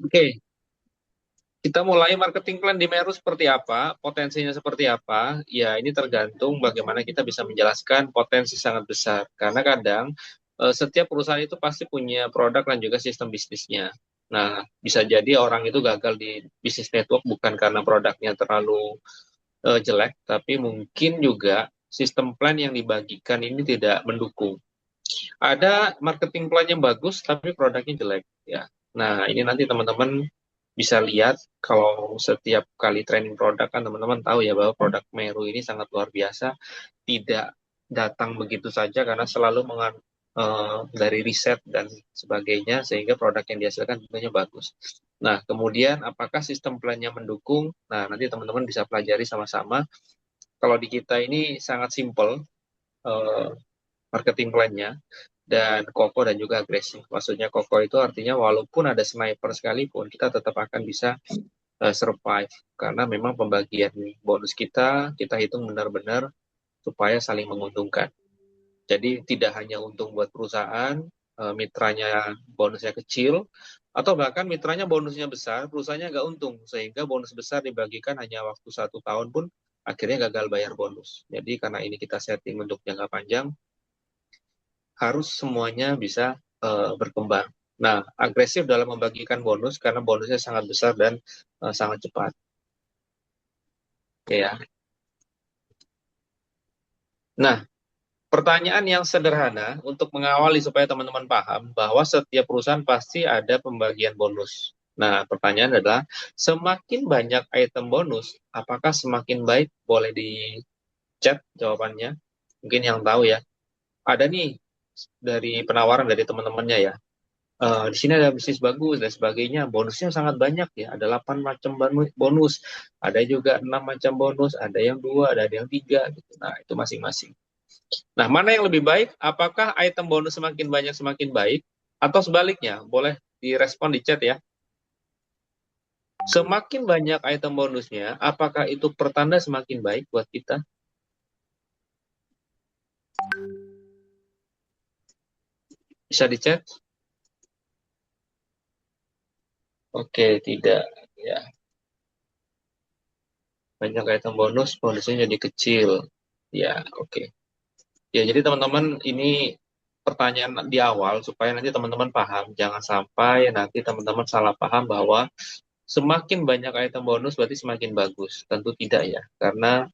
Oke, kita mulai marketing plan di Meru seperti apa, potensinya seperti apa. Ya, ini tergantung bagaimana kita bisa menjelaskan potensi sangat besar. Karena kadang setiap perusahaan itu pasti punya produk dan juga sistem bisnisnya. Nah, bisa jadi orang itu gagal di bisnis network bukan karena produknya terlalu jelek, tapi mungkin juga sistem plan yang dibagikan ini tidak mendukung. Ada marketing plan yang bagus, tapi produknya jelek. Ya. Nah, ini nanti teman-teman bisa lihat kalau setiap kali training produk kan teman-teman tahu ya bahwa produk Meru ini sangat luar biasa, tidak datang begitu saja karena selalu dari riset dan sebagainya sehingga produk yang dihasilkan tentunya bagus. Nah, kemudian apakah sistem plannya mendukung? Nah, nanti teman-teman bisa pelajari sama-sama. Kalau di kita ini sangat simple eh, marketing plan-nya dan kokoh dan juga agresif. Maksudnya kokoh itu artinya walaupun ada sniper sekalipun kita tetap akan bisa survive karena memang pembagian bonus kita hitung benar-benar supaya saling menguntungkan. Jadi tidak hanya untung buat perusahaan, mitranya bonusnya kecil, atau bahkan mitranya bonusnya besar, perusahaannya nggak untung, sehingga bonus besar dibagikan hanya waktu 1 tahun pun akhirnya gagal bayar bonus. Jadi karena ini kita setting untuk jangka panjang, harus semuanya bisa berkembang. Nah, agresif dalam membagikan bonus karena bonusnya sangat besar dan sangat cepat. Ya. Nah, pertanyaan yang sederhana untuk mengawali supaya teman-teman paham bahwa setiap perusahaan pasti ada pembagian bonus. Nah, pertanyaan adalah semakin banyak item bonus, apakah semakin baik? Boleh di chat jawabannya. Mungkin yang tahu ya. Ada nih dari penawaran dari teman-temannya ya. Di sini ada bisnis bagus dan sebagainya. Bonusnya sangat banyak ya. Ada 8 macam bonus. Ada juga 6 macam bonus. Ada yang dua, ada yang tiga. Gitu. Nah, itu masing-masing. Nah, mana yang lebih baik? Apakah item bonus semakin banyak semakin baik? Atau sebaliknya? Boleh direspon di chat ya. Semakin banyak item bonusnya, apakah itu pertanda semakin baik buat kita? Bisa di chat? Oke, tidak. Ya, banyak item bonus, bonusnya jadi kecil. Ya, oke. Ya, jadi teman-teman ini pertanyaan di awal supaya nanti teman-teman paham. Jangan sampai nanti teman-teman salah paham bahwa semakin banyak item bonus berarti semakin bagus. Tentu tidak ya, karena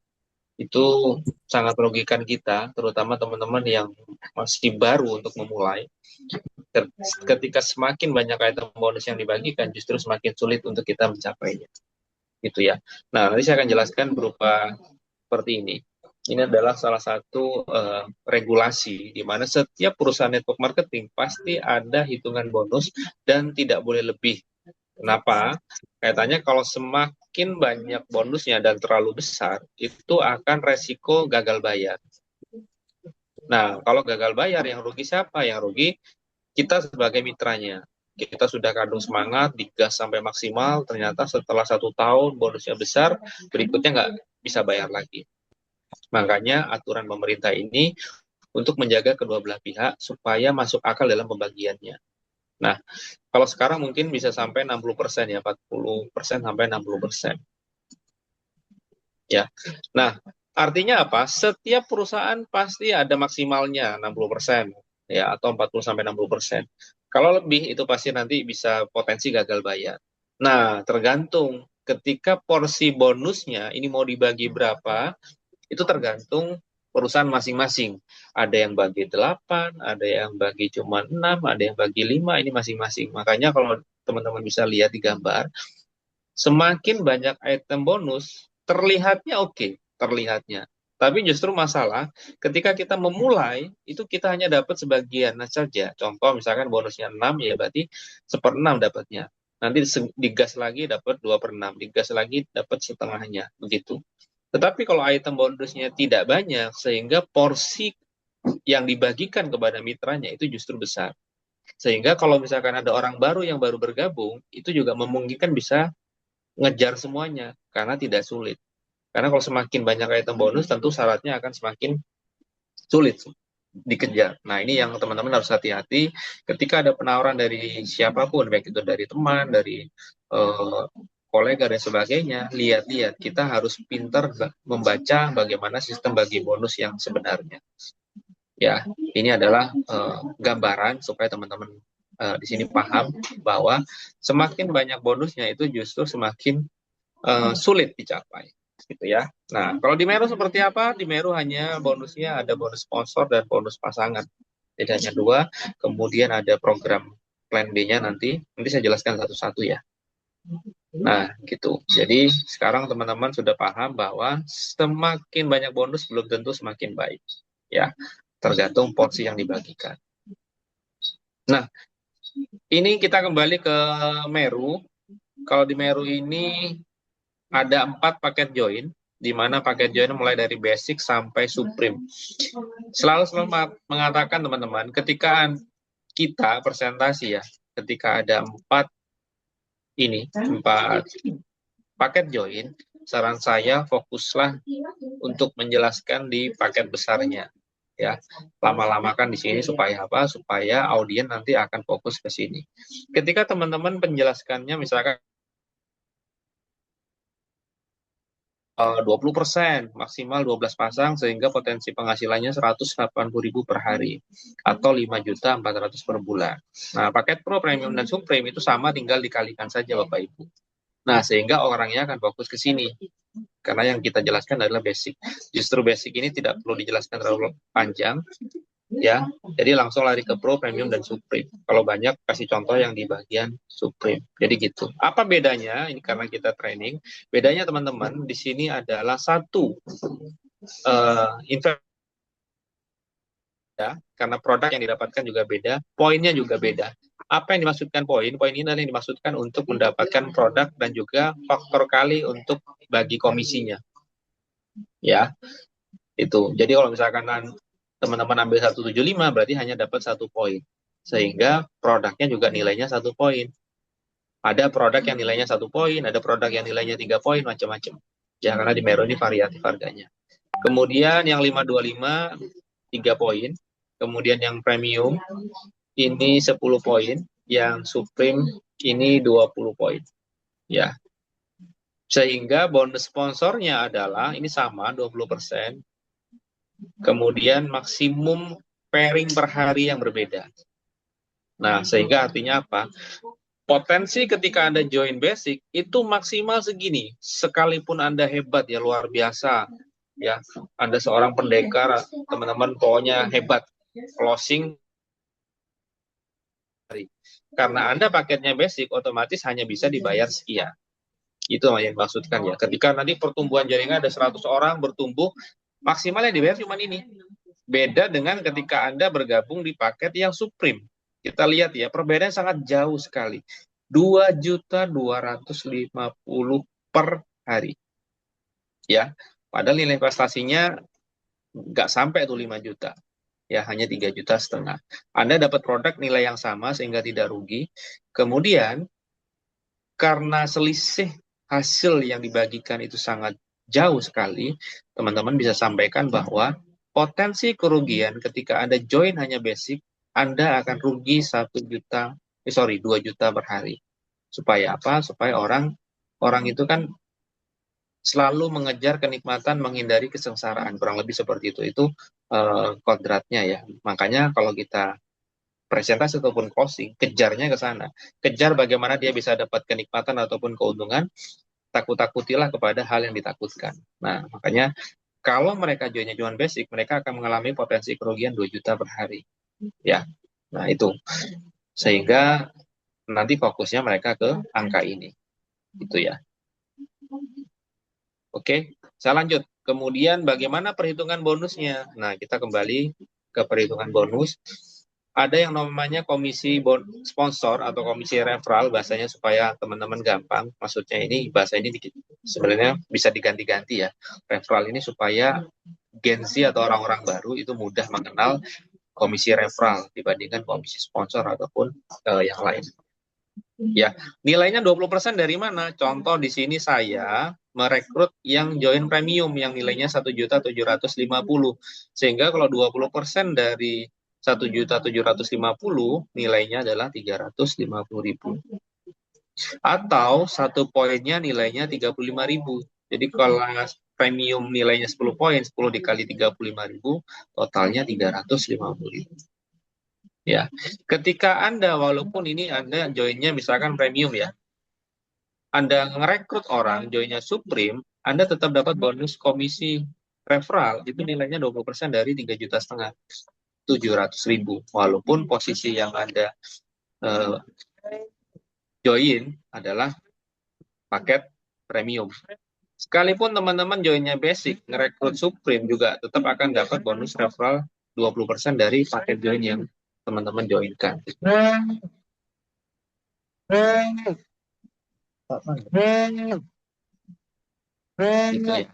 itu sangat merugikan kita, terutama teman-teman yang masih baru untuk memulai. Ketika semakin banyak item bonus yang dibagikan, justru semakin sulit untuk kita mencapainya. Gitu ya. Nah, nanti saya akan jelaskan berupa seperti ini. Ini adalah salah satu regulasi di mana setiap perusahaan network marketing pasti ada hitungan bonus dan tidak boleh lebih. Kenapa? Kaitannya kalau semakin banyak bonusnya dan terlalu besar, itu akan resiko gagal bayar. Nah, kalau gagal bayar, yang rugi siapa? Yang rugi kita sebagai mitranya. Kita sudah kandung semangat, digas sampai maksimal, ternyata setelah 1 tahun bonusnya besar, berikutnya nggak bisa bayar lagi. Makanya aturan pemerintah ini untuk menjaga kedua belah pihak supaya masuk akal dalam pembagiannya. Nah, kalau sekarang mungkin bisa sampai 60% ya, 40% sampai 60%. Ya. Nah, artinya apa? Setiap perusahaan pasti ada maksimalnya 60% ya atau 40 sampai 60%. Kalau lebih itu pasti nanti bisa potensi gagal bayar. Nah, tergantung ketika porsi bonusnya ini mau dibagi berapa, itu tergantung perusahaan masing-masing. Ada yang bagi 8, ada yang bagi cuma 6, ada yang bagi 5, ini masing-masing. Makanya kalau teman-teman bisa lihat di gambar, semakin banyak item bonus, terlihatnya oke, terlihatnya. Tapi justru masalah ketika kita memulai itu kita hanya dapat sebagian saja. Contoh misalkan bonusnya 6 ya berarti 1/6 dapatnya. Nanti digas lagi dapat 2/6, digas lagi dapat setengahnya begitu. Tetapi kalau item bonusnya tidak banyak sehingga porsi yang dibagikan kepada mitranya itu justru besar. Sehingga kalau misalkan ada orang baru yang baru bergabung, itu juga memungkinkan bisa ngejar semuanya karena tidak sulit. Karena kalau semakin banyak item bonus, tentu syaratnya akan semakin sulit. dikejar. Nah, ini yang teman-teman harus hati-hati ketika ada penawaran dari siapapun, baik itu dari teman, dari eh, kolega dan sebagainya. Lihat-lihat, kita harus pintar membaca bagaimana sistem bagi bonus yang sebenarnya. Ya, ini adalah gambaran supaya teman-teman di sini paham bahwa semakin banyak bonusnya itu justru semakin sulit dicapai, gitu ya. Nah, kalau di Meru seperti apa? Di Meru hanya bonusnya ada bonus sponsor dan bonus pasangan. Jadi hanya dua, kemudian ada program plan B-nya nanti saya jelaskan satu-satu ya. Nah, gitu. Jadi sekarang teman-teman sudah paham bahwa semakin banyak bonus belum tentu semakin baik, ya. Tergantung porsi yang dibagikan. Nah, ini kita kembali ke Meru. Kalau di Meru ini ada 4 paket join, di mana paket join mulai dari basic sampai supreme. Selalu mengatakan teman-teman, ketika kita presentasi ya, ketika ada 4 paket join, saran saya fokuslah untuk menjelaskan di paket besarnya. Ya, lama-lamakan di sini supaya apa? Supaya audiens nanti akan fokus ke sini. Ketika teman-teman penjelaskannya misalkan 20%, maksimal 12 pasang, sehingga potensi penghasilannya 180.000 per hari, atau 5.400.000 per bulan. Nah, paket Pro, Premium, dan Supreme itu sama, tinggal dikalikan saja Bapak Ibu. Nah, sehingga orangnya akan fokus ke sini. Karena yang kita jelaskan adalah basic. Justru basic ini tidak perlu dijelaskan terlalu panjang, ya. Jadi langsung lari ke Pro, Premium, dan Supreme. Kalau banyak, kasih contoh yang di bagian Supreme. Jadi gitu. Apa bedanya? Ini karena kita training. Bedanya teman-teman, di sini adalah satu, investasi, karena produk yang didapatkan juga beda, poinnya juga beda. Apa yang dimaksudkan poin? Poin ini adalah yang dimaksudkan untuk mendapatkan produk dan juga faktor kali untuk bagi komisinya. Ya, itu. Jadi kalau misalkan teman-teman ambil 175 berarti hanya dapat 1 poin. Sehingga produknya juga nilainya 1 poin. Ada produk yang nilainya 1 poin, ada produk yang nilainya 3 poin, macam-macam. Ya, karena di Mero ini variatif harganya. Kemudian yang 525 3 poin. Kemudian yang premium ini 10 poin. Yang Supreme ini 20 poin. Ya. Sehingga bonus sponsornya adalah ini sama 20%. Kemudian maksimum pairing per hari yang berbeda. Nah, sehingga artinya apa? Potensi ketika Anda join basic itu maksimal segini. Sekalipun Anda hebat ya, luar biasa. Ya, Anda seorang pendekar, teman-teman pokoknya hebat. Closing, karena Anda paketnya basic, otomatis hanya bisa dibayar sekian. Itu yang dimaksudkan ya. Ketika nanti pertumbuhan jaringan ada 100 orang bertumbuh, maksimalnya dibayar cuma ini. Beda dengan ketika Anda bergabung di paket yang Supreme. Kita lihat ya, perbedaan sangat jauh sekali. 2.250.000 per hari. Ya, padahal nilai investasinya nggak sampai tuh 5 juta. Ya, hanya 3,5 juta. Anda dapat produk nilai yang sama sehingga tidak rugi. Kemudian, karena selisih hasil yang dibagikan itu sangat jauh sekali, teman-teman bisa sampaikan bahwa potensi kerugian ketika Anda join hanya basic, Anda akan rugi 2 juta per hari. Supaya apa? Supaya orang itu kan selalu mengejar kenikmatan, menghindari kesengsaraan, kurang lebih seperti itu. Itu kodratnya ya. Makanya kalau kita presentasi ataupun closing, kejarnya ke sana. Kejar bagaimana dia bisa dapat kenikmatan ataupun keuntungan, takut-takutilah kepada hal yang ditakutkan. Nah, makanya kalau mereka joinnya cuma basic, mereka akan mengalami potensi kerugian 2 juta per hari. Ya, nah itu. Sehingga nanti fokusnya mereka ke angka ini. Itu ya. Oke, saya lanjut. Kemudian bagaimana perhitungan bonusnya? Nah, kita kembali ke perhitungan bonus. Ada yang namanya komisi sponsor atau komisi referral, bahasanya supaya teman-teman gampang. Maksudnya ini, bahasa ini sebenarnya bisa diganti-ganti ya. Referral ini supaya Gen Z atau orang-orang baru itu mudah mengenal komisi referral dibandingkan komisi sponsor ataupun yang lain. Ya, nilainya 20% dari mana? Contoh di sini saya merekrut yang join premium yang nilainya 1.750.000. Sehingga kalau 20% dari 1.750.000 nilainya adalah 350.000. Atau satu poinnya nilainya 35.000. Jadi kalau premium nilainya 10 poin, 10 dikali 35.000, totalnya 350.000. Ya, ketika Anda walaupun ini Anda joinnya misalkan premium ya, Anda ngerekrut orang joinnya Supreme, Anda tetap dapat bonus komisi referral itu nilainya 20% dari 3,5 juta 700.000. Walaupun posisi yang Anda uh, join adalah paket premium. Sekalipun teman-teman joinnya basic, ngerekrut Supreme juga tetap akan dapat bonus referral 20% dari paket join yang teman-teman joinkan. Gitu ya.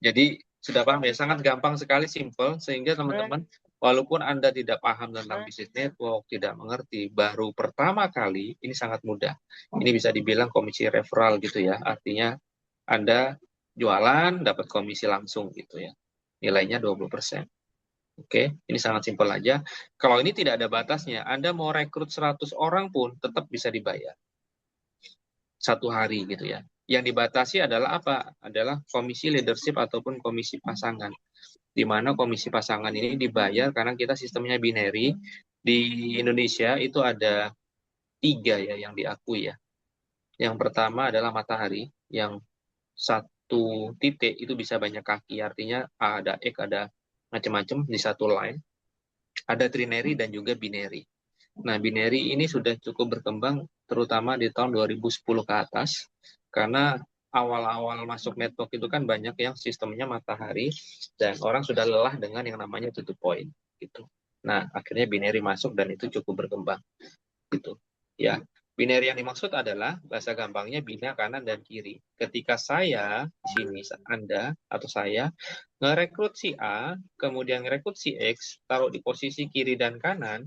Jadi sudah paham ya, sangat gampang sekali, simple, sehingga teman-teman walaupun Anda tidak paham tentang bisnis network, tidak mengerti, baru pertama kali, ini sangat mudah. Ini bisa dibilang komisi referral gitu ya, artinya Anda jualan, dapat komisi langsung gitu ya. Nilainya 20%. Oke, ini sangat simpel aja. Kalau ini tidak ada batasnya, Anda mau rekrut 100 orang pun tetap bisa dibayar. Satu hari gitu ya. Yang dibatasi adalah apa? Adalah komisi leadership ataupun komisi pasangan. Di mana komisi pasangan ini dibayar karena kita sistemnya binary. Di Indonesia itu ada 3 ya yang diakui ya. Yang pertama adalah matahari, yang satu titik itu bisa banyak kaki, artinya ada X, ada macam-macam di satu line. Ada trinary dan juga binary. Nah, binary ini sudah cukup berkembang terutama di tahun 2010 ke atas, karena awal-awal masuk network itu kan banyak yang sistemnya matahari dan orang sudah lelah dengan yang namanya tutup point gitu. Nah, akhirnya binary masuk dan itu cukup berkembang gitu. Ya, binary yang dimaksud adalah bahasa gampangnya bina kanan dan kiri. Ketika saya di sini Anda atau saya ngerekrut si A, kemudian ngerekrut si X, taruh di posisi kiri dan kanan,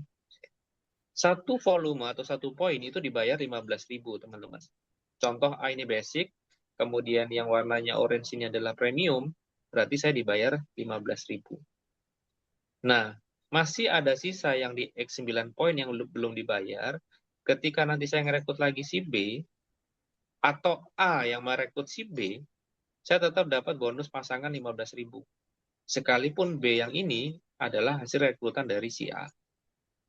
satu volume atau satu poin itu dibayar 15.000, teman-teman. Contoh A ini basic, kemudian yang warnanya orange ini adalah premium, berarti saya dibayar 15.000. Nah, masih ada sisa yang di X9 poin yang belum dibayar. Ketika nanti saya ngerekrut lagi si B, atau A yang merekrut si B, saya tetap dapat bonus pasangan 15.000. Sekalipun B yang ini adalah hasil rekrutan dari si A.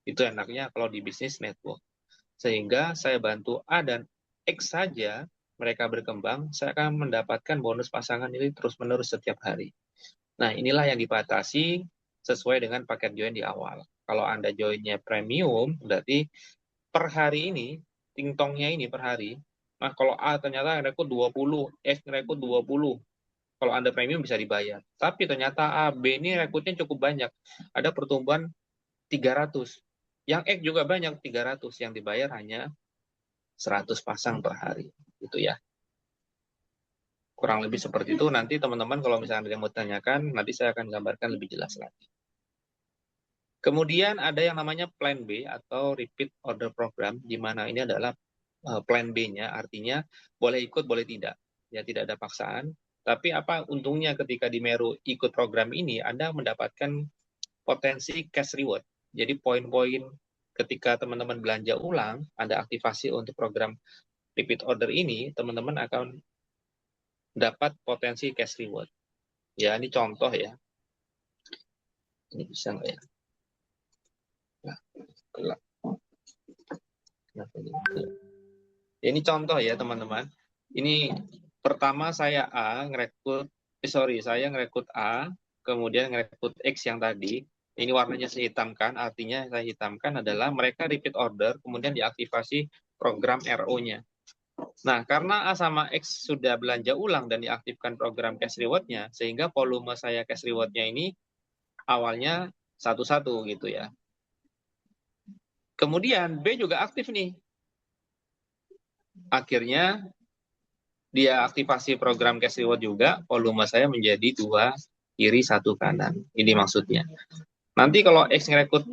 Itu enaknya kalau di bisnis network. Sehingga saya bantu A dan X saja, mereka berkembang, saya akan mendapatkan bonus pasangan ini terus-menerus setiap hari. Nah, inilah yang dibatasi sesuai dengan paket join di awal. Kalau Anda joinnya premium, berarti per hari ini, tingtongnya ini per hari, nah kalau A ternyata rekrut 20, X rekrut 20, kalau Anda premium bisa dibayar. Tapi ternyata A, B ini rekrutnya cukup banyak. Ada pertumbuhan 300. Yang X juga banyak, 300. Yang dibayar hanya 100 pasang per hari. Gitu ya. Kurang lebih seperti itu. Nanti teman-teman kalau misalnya ada yang mau tanyakan, nanti saya akan gambarkan lebih jelas lagi. Kemudian ada yang namanya plan B atau repeat order program, di mana ini adalah plan B-nya, artinya boleh ikut, boleh tidak. Ya, tidak ada paksaan. Tapi apa untungnya ketika di Meru ikut program ini, Anda mendapatkan potensi cash reward. Jadi poin-poin ketika teman-teman belanja ulang, Anda aktivasi untuk program repeat order ini, teman-teman akan dapat potensi cash reward. Ya, ini contoh ya. Ini bisa nggak ya? Nah, gelap. Ini contoh ya teman-teman. Ini pertama saya A ngerekrut, saya ngerekrut A, kemudian ngerekrut X yang tadi. Ini warnanya saya hitamkan, artinya saya hitamkan adalah mereka repeat order, kemudian diaktifasi program RO-nya. Nah, karena A sama X sudah belanja ulang dan diaktifkan program cash reward-nya, sehingga volume saya cash reward-nya ini awalnya satu-satu gitu ya. Kemudian B juga aktif nih. Akhirnya dia aktivasi program cash reward juga, volume saya menjadi 2 kiri 1 kanan. Ini maksudnya. Nanti kalau X ngerekrut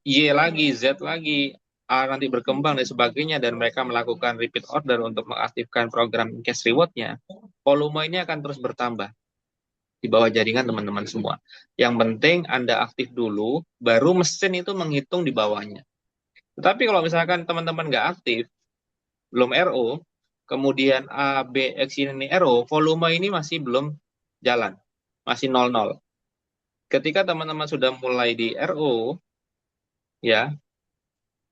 Y lagi, Z lagi, A nanti berkembang dan sebagainya, dan mereka melakukan repeat order untuk mengaktifkan program cash reward-nya, volume ini akan terus bertambah di bawah jaringan teman-teman semua. Yang penting Anda aktif dulu, baru mesin itu menghitung di bawahnya. Tetapi kalau misalkan teman-teman nggak aktif, belum RO, kemudian A, B, X ini RO, volume ini masih belum jalan, masih 00. Ketika teman-teman sudah mulai di RO, ya,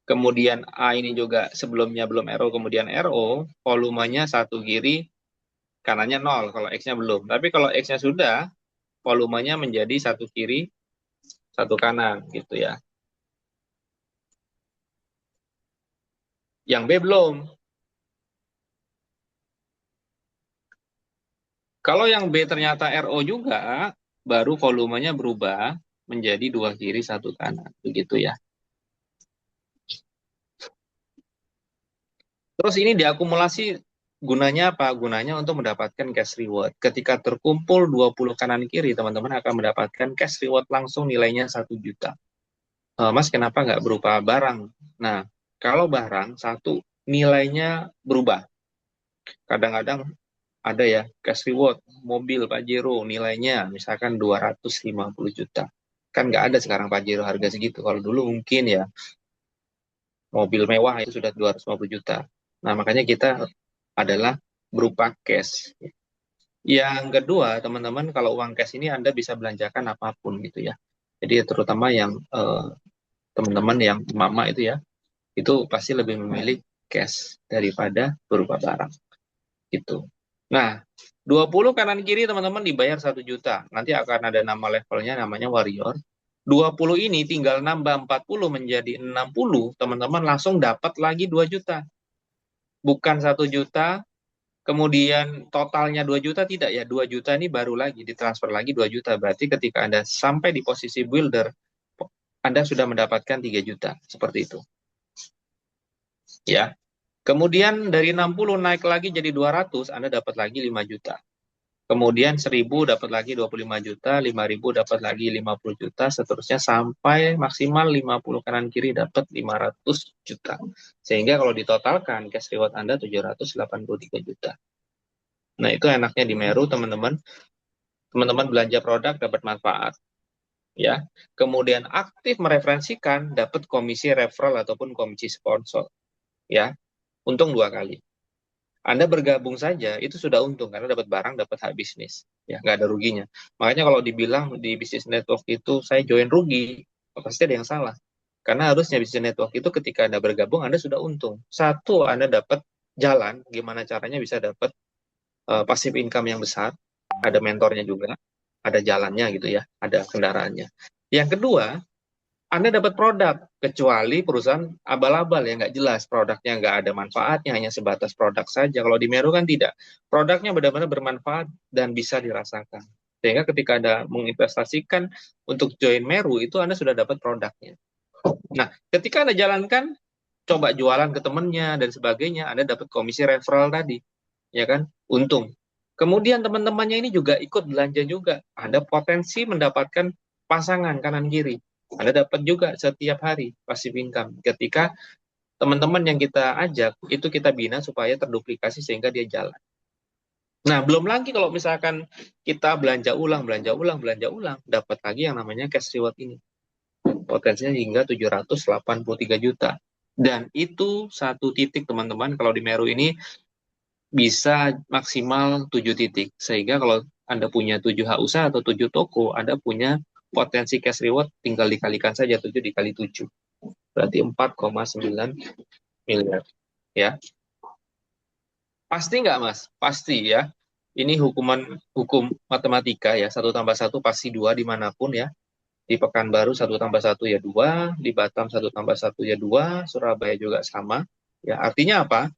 kemudian A ini juga sebelumnya belum RO, kemudian RO, volumenya satu kiri, kanannya 0, kalau X-nya belum. Tapi kalau X-nya sudah, volumenya menjadi satu kiri, satu kanan, gitu ya. Yang B belum. Kalau yang B ternyata RO juga, baru volumenya berubah menjadi dua kiri, satu kanan, begitu ya. Terus ini diakumulasi gunanya apa? Gunanya untuk mendapatkan cash reward. Ketika terkumpul 20 kanan kiri, teman-teman akan mendapatkan cash reward langsung nilainya 1 juta. Mas, kenapa nggak berupa barang? Nah, kalau barang, satu, nilainya berubah. Kadang-kadang ada ya, cash reward, mobil Pajero, nilainya misalkan 250 juta. Kan nggak ada sekarang Pajero harga segitu. Kalau dulu mungkin ya, mobil mewah itu sudah 250 juta. Nah, makanya kita adalah berupa cash. Yang kedua, teman-teman, kalau uang cash ini Anda bisa belanjakan apapun gitu ya. Jadi terutama yang teman-teman yang mama itu ya, itu pasti lebih memilih cash daripada berupa barang gitu. Nah, 20 kanan kiri teman-teman dibayar 1 juta. Nanti akan ada nama levelnya, namanya warrior. 20 ini tinggal nambah 40 menjadi 60, teman-teman langsung dapat lagi 2 juta. Bukan 1 juta, kemudian totalnya 2 juta, tidak ya. 2 juta ini baru lagi, ditransfer lagi 2 juta. Berarti ketika Anda sampai di posisi builder, Anda sudah mendapatkan 3 juta. Seperti itu. Ya. Kemudian dari 60 naik lagi jadi 200, Anda dapat lagi 5 juta. Kemudian 1000 dapat lagi 25 juta, 5000 dapat lagi 50 juta, seterusnya sampai maksimal 50 kanan kiri dapat 500 juta. Sehingga kalau ditotalkan cash reward Anda 783 juta. Nah, itu enaknya di Meru, teman-teman. Teman-teman belanja produk dapat manfaat, ya. Kemudian aktif mereferensikan, dapat komisi referral ataupun komisi sponsor, ya. Untung 2 kali. Anda bergabung saja itu sudah untung karena dapat barang, dapat hak bisnis, ya, nggak ada ruginya. Makanya kalau dibilang di bisnis network itu saya join rugi, pasti ada yang salah. Karena harusnya bisnis network itu ketika Anda bergabung Anda sudah untung. Satu, Anda dapat jalan gimana caranya bisa dapat passive income yang besar, ada mentornya juga, ada jalannya gitu ya, ada kendaraannya. Yang kedua, Anda dapat produk, kecuali perusahaan abal-abal ya, nggak jelas, produknya nggak ada manfaatnya, hanya sebatas produk saja. Kalau di Meru kan tidak, produknya benar-benar bermanfaat dan bisa dirasakan. Sehingga ketika Anda menginvestasikan untuk join Meru, itu Anda sudah dapat produknya. Nah, ketika Anda jalankan, coba jualan ke temennya dan sebagainya, Anda dapat komisi referral tadi, ya kan? Untung. Kemudian teman-temannya ini juga ikut belanja juga. Ada potensi mendapatkan pasangan kanan kiri. Anda dapat juga setiap hari passive income. Ketika teman-teman yang kita ajak, itu kita bina supaya terduplikasi sehingga dia jalan. Nah, belum lagi kalau misalkan kita belanja ulang, dapat lagi yang namanya cash reward ini. Potensinya hingga 783 juta. Dan itu satu titik, teman-teman, kalau di Meru ini bisa maksimal 7 titik. Sehingga kalau Anda punya 7 hak usaha atau 7 toko, Anda punya potensi cash reward tinggal dikalikan saja 7 dikali 7. Berarti 4,9 miliar. Ya. Pasti nggak, Mas? Pasti ya. Ini hukum matematika ya. 1 tambah 1 pasti 2 dimanapun ya. Di Pekanbaru 1 tambah 1 ya 2, di Batam 1 tambah 1 ya 2, Surabaya juga sama. Ya, artinya apa?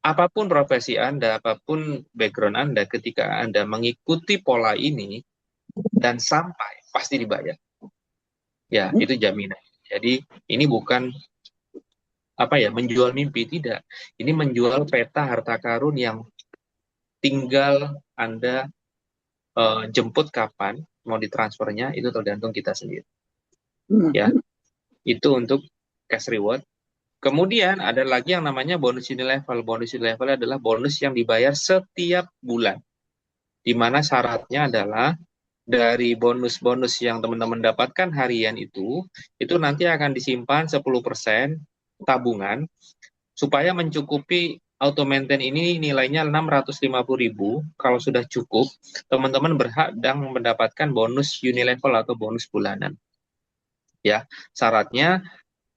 Apapun profesi Anda, apapun background Anda, ketika Anda mengikuti pola ini dan sampai, pasti dibayar. Ya, itu jaminan. Jadi ini bukan apa ya, menjual mimpi, tidak. Ini menjual peta harta karun yang tinggal Anda jemput kapan, mau ditransfernya, itu tergantung kita sendiri. Ya, itu untuk cash reward. Kemudian ada lagi yang namanya bonus unilevel. Bonus unilevel adalah bonus yang dibayar setiap bulan, di mana syaratnya adalah dari bonus-bonus yang teman-teman dapatkan harian itu nanti akan disimpan 10% tabungan, supaya mencukupi auto maintain ini nilainya 650.000. Kalau sudah cukup, teman-teman berhak dan mendapatkan bonus unilevel atau bonus bulanan. Ya, syaratnya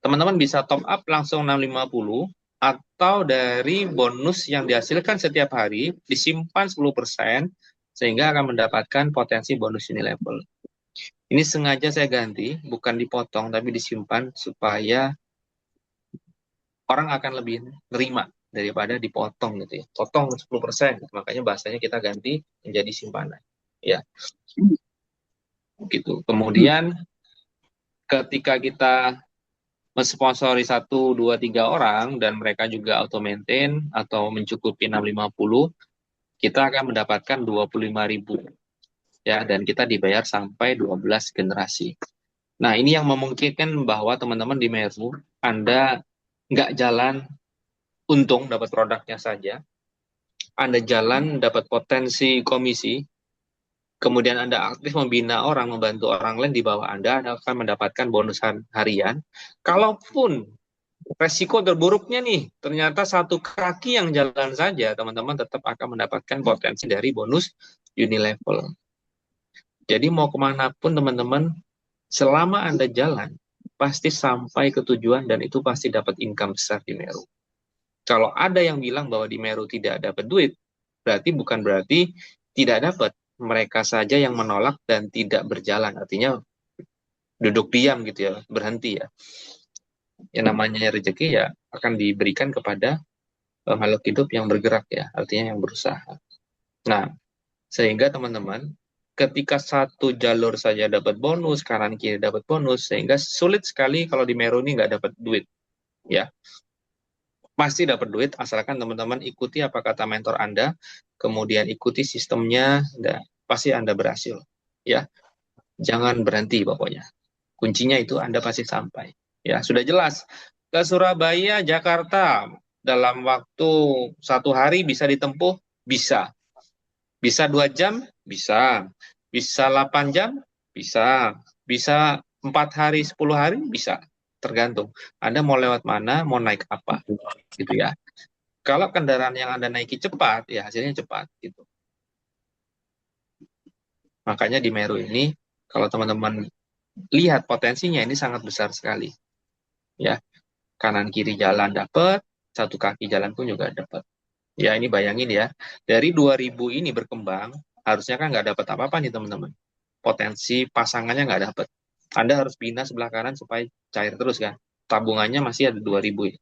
teman-teman bisa top up langsung 650 atau dari bonus yang dihasilkan setiap hari disimpan 10% sehingga akan mendapatkan potensi bonus unilevel. Ini sengaja saya ganti, bukan dipotong tapi disimpan supaya orang akan lebih nerima daripada dipotong gitu ya. Potong 10%, makanya bahasanya kita ganti menjadi simpanan. Ya, gitu. Kemudian ketika kita mensponsori 1, 2, 3 orang dan mereka juga auto maintain atau mencukupi 650, kita akan mendapatkan 25.000 ya, dan kita dibayar sampai 12 generasi. Nah, ini yang memungkinkan bahwa teman-teman di Meru Anda nggak jalan untung dapat produknya saja, Anda jalan dapat potensi komisi, kemudian Anda aktif membina orang, membantu orang lain di bawah Anda akan mendapatkan bonus harian. Kalaupun resiko terburuknya nih, ternyata satu kaki yang jalan saja, teman-teman tetap akan mendapatkan potensi dari bonus unilevel. Jadi mau kemana pun teman-teman, selama Anda jalan, pasti sampai ke tujuan dan itu pasti dapat income besar di Meru. Kalau ada yang bilang bahwa di Meru tidak dapat duit, bukan berarti tidak dapat. Mereka saja yang menolak dan tidak berjalan. Artinya duduk diam gitu ya, berhenti ya. Yang namanya rezeki ya akan diberikan kepada makhluk hidup yang bergerak ya, artinya yang berusaha. Nah, sehingga teman-teman, ketika satu jalur saja dapat bonus, kanan kiri dapat bonus, sehingga sulit sekali kalau di Meru ini nggak dapat duit ya. Pasti dapat duit asalkan teman-teman ikuti apa kata mentor Anda, kemudian ikuti sistemnya, dan pasti Anda berhasil. Ya, jangan berhenti pokoknya. Kuncinya itu Anda pasti sampai. Ya, sudah jelas. Ke Surabaya, Jakarta dalam waktu 1 hari bisa ditempuh, bisa. Bisa 2 jam, bisa. Bisa 8 jam, bisa. Bisa 4 hari, 10 hari, bisa. Tergantung. Anda mau lewat mana, mau naik apa, gitu ya. Kalau kendaraan yang Anda naiki cepat, ya hasilnya cepat gitu. Makanya di Meru ini, kalau teman-teman lihat potensinya ini sangat besar sekali. Ya, kanan kiri jalan dapat, satu kaki jalan pun juga dapat. Ya, ini bayangin ya, dari 2000 ini berkembang, harusnya kan nggak dapat apa-apa nih teman-teman. Potensi pasangannya nggak dapat. Anda harus bina sebelah kanan supaya cair terus kan. Tabungannya masih ada 2000 ya.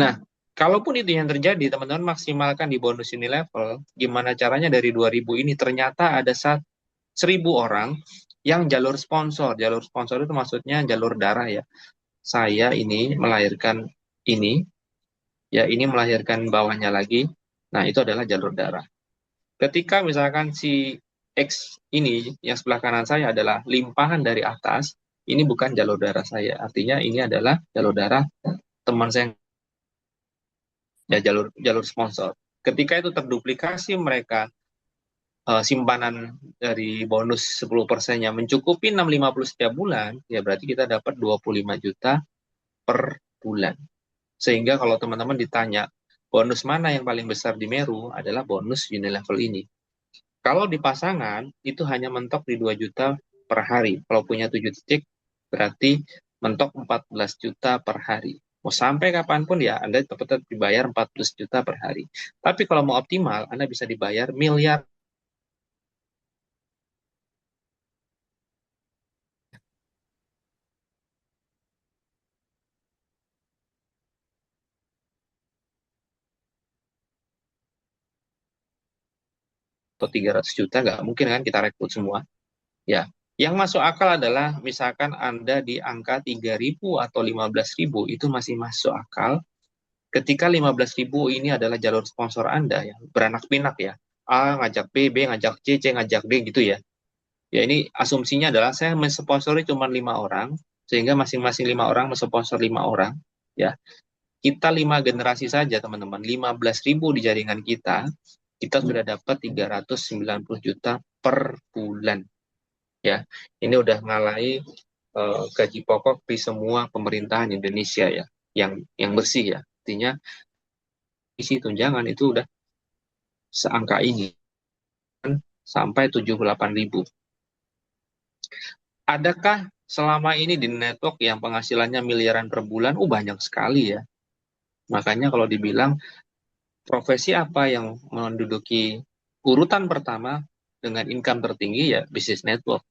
Nah, kalaupun itu yang terjadi, teman-teman maksimalkan di bonus ini level, gimana caranya dari 2000 ini ternyata ada 1000 orang yang jalur sponsor. Jalur sponsor itu maksudnya jalur darah ya. Saya ini melahirkan ini, ya ini melahirkan bawahnya lagi. Nah, itu adalah jalur darah. Ketika misalkan si X ini yang sebelah kanan saya adalah limpahan dari atas, ini bukan jalur darah saya. Artinya ini adalah jalur darah teman saya, ya jalur jalur sponsor. Ketika itu terduplikasi mereka simpanan dari bonus 10%-nya mencukupi 650 setiap bulan, ya berarti kita dapat 25 juta per bulan. Sehingga kalau teman-teman ditanya, bonus mana yang paling besar di Meru adalah bonus unilevel ini. Kalau di pasangan, itu hanya mentok di 2 juta per hari. Kalau punya 7 titik, berarti mentok 14 juta per hari. Mau sampai kapanpun ya, Anda tetap dibayar 14 juta per hari. Tapi kalau mau optimal, Anda bisa dibayar miliar atau 300 juta, nggak mungkin kan kita rekrut semua. Ya, yang masuk akal adalah misalkan Anda di angka 3.000 atau 15.000, itu masih masuk akal. Ketika 15.000 ini adalah jalur sponsor Anda yang beranak pinak ya. A ngajak B, B ngajak C, C ngajak D gitu ya. Ya ini asumsinya adalah saya mensponsori cuma 5 orang, sehingga masing-masing 5 orang mensponsor 5 orang. Ya, Kita 5 generasi saja, teman-teman. 15.000 di jaringan kita sudah dapat 390 juta per bulan. Ya, ini udah ngalahi gaji pokok di semua pemerintahan Indonesia ya, yang bersih ya. Artinya isi tunjangan itu udah seangka ini sampai 78.000. Adakah selama ini di network yang penghasilannya miliaran per bulan? Banyak sekali ya. Makanya kalau dibilang profesi apa yang menduduki urutan pertama dengan income tertinggi ya bisnis network.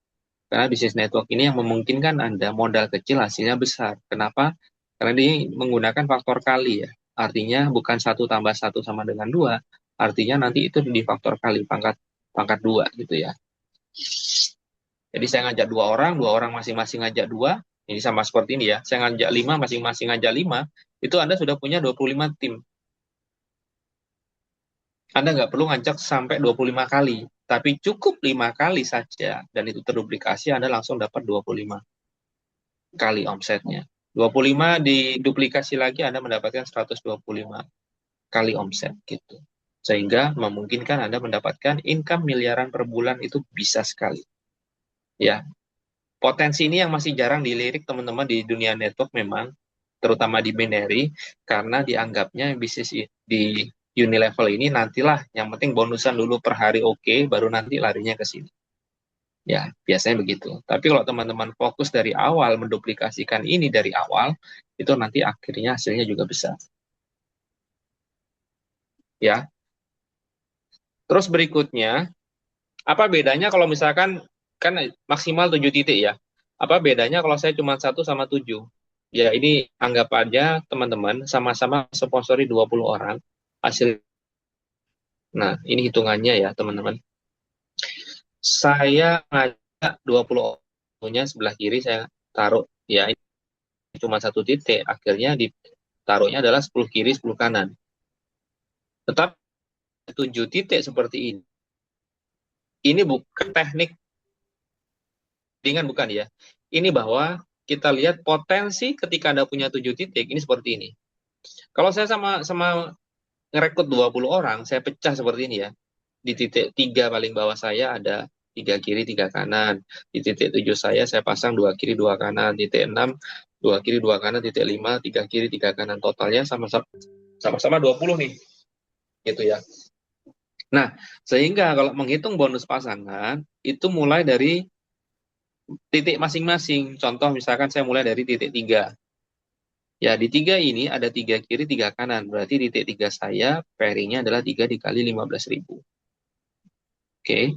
Karena bisnis network ini yang memungkinkan Anda modal kecil hasilnya besar. Kenapa? Karena dia menggunakan faktor kali ya. Artinya bukan 1 tambah 1 sama dengan 2. Artinya nanti itu di faktor kali pangkat pangkat 2 gitu ya. Jadi saya ngajak 2 orang masing-masing ngajak 2. Ini sama seperti ini ya. Saya ngajak 5, masing-masing ngajak 5. Itu Anda sudah punya 25 tim. Anda nggak perlu ngajak sampai 25 kali. Tapi cukup 5 kali saja. Dan itu terduplikasi, Anda langsung dapat 25 kali omsetnya. 25 diduplikasi lagi, Anda mendapatkan 125 kali omset gitu. Sehingga memungkinkan Anda mendapatkan income miliaran per bulan itu bisa sekali. Ya, potensi ini yang masih jarang dilirik teman-teman di dunia network memang, terutama di binary, karena dianggapnya bisnis di unilevel ini nantilah, yang penting bonusan dulu per hari oke, baru nanti larinya ke sini. Ya, biasanya begitu. Tapi kalau teman-teman fokus dari awal, menduplikasikan ini dari awal, itu nanti akhirnya hasilnya juga besar. Ya. Terus berikutnya, apa bedanya kalau misalkan, kan maksimal 7 titik ya. Apa bedanya kalau saya cuma 1 sama 7? Ya, ini anggap aja teman-teman sama-sama sponsori 20 orang. Hasil. Nah, ini hitungannya ya, teman-teman. Saya ngajak 20 orangnya sebelah kiri, saya taruh. Ya, ini cuma 1 titik. Akhirnya ditaruhnya adalah 10 kiri, 10 kanan. Tetapi 7 titik seperti ini. Ini bukan teknik ringan, bukan ya. Ini bahwa kita lihat potensi ketika Anda punya 7 titik, ini seperti ini. Kalau saya sama ngerekrut 20 orang, saya pecah seperti ini ya. Di titik 3 paling bawah saya ada 3 kiri, 3 kanan. Di titik 7 saya pasang 2 kiri, 2 kanan. Titik 6, 2 kiri, 2 kanan. Titik 5, 3 kiri, 3 kanan. Totalnya sama-sama 20 nih. Gitu ya. Nah, sehingga kalau menghitung bonus pasangan, itu mulai dari titik masing-masing. Contoh misalkan saya mulai dari titik 3. Ya, di 3 ini ada 3 kiri, 3 kanan. Berarti titik 3 saya, pairingnya adalah 3 dikali 15.000. Oke.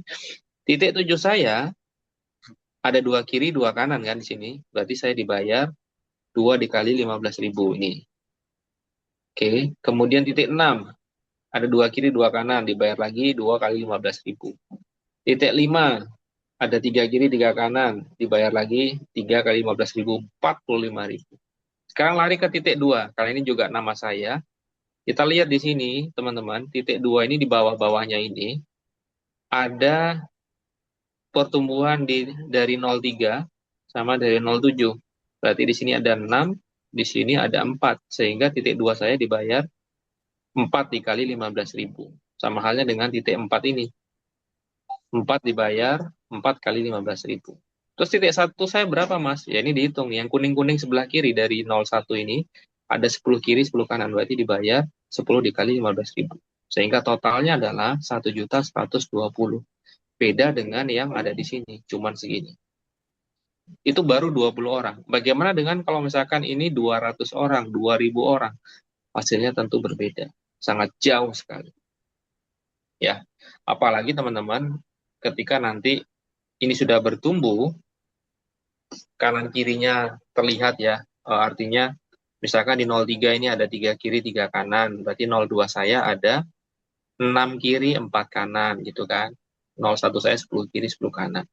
Titik 7 saya, ada 2 kiri, 2 kanan kan di sini. Berarti saya dibayar 2 dikali 15.000 ini. Oke. Kemudian titik 6, ada 2 kiri, 2 kanan. Dibayar lagi 2 kali 15.000. Titik 5, ada 3 kiri, 3 kanan. Dibayar lagi 3 kali 15.000, 45.000. Sekarang lari ke titik 2. Kali ini juga nama saya. Kita lihat di sini, teman-teman, titik 2 ini di bawah-bawahnya ini, ada pertumbuhan dari 0,3 sama dari 0,7. Berarti di sini ada 6, di sini ada 4. Sehingga titik 2 saya dibayar 4 dikali 15.000. Sama halnya dengan titik 4 ini. 4 dibayar 4 kali 15.000. Terus titik 1 saya berapa, Mas? Ya ini dihitung. Yang kuning-kuning sebelah kiri dari 01 ini, ada 10 kiri, 10 kanan. Berarti dibayar 10 dikali 15.000. Sehingga totalnya adalah 1.120. Beda dengan yang ada di sini, cuman segini. Itu baru 20 orang. Bagaimana dengan kalau misalkan ini 200 orang, 2.000 orang? Hasilnya tentu berbeda. Sangat jauh sekali. Ya, apalagi teman-teman, ketika nanti ini sudah bertumbuh, kanan kirinya terlihat ya, artinya misalkan di 03 ini ada 3 kiri, 3 kanan, berarti 02 saya ada 6 kiri, 4 kanan gitu kan. 01 saya 10 kiri, 10 kanan.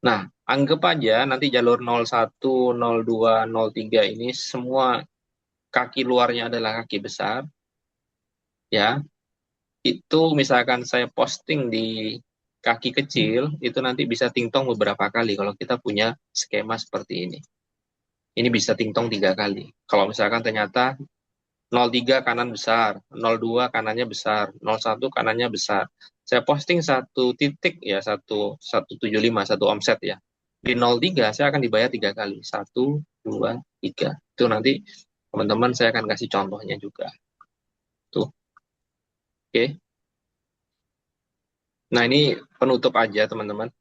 Nah, anggap aja nanti jalur 01, 02, 03 ini semua kaki luarnya adalah kaki besar. Ya, itu misalkan saya posting di kaki kecil, itu nanti bisa tingtong beberapa kali kalau kita punya skema seperti ini. Ini bisa tingtong 3 kali. Kalau misalkan ternyata 03 kanan besar, 02 kanannya besar, 01 kanannya besar. Saya posting satu titik ya, 175, satu omset ya. Di 03 saya akan dibayar 3 kali. 1, 2, 3. Itu nanti teman-teman saya akan kasih contohnya juga. Tuh, oke. Nah, ini penutup aja teman-teman.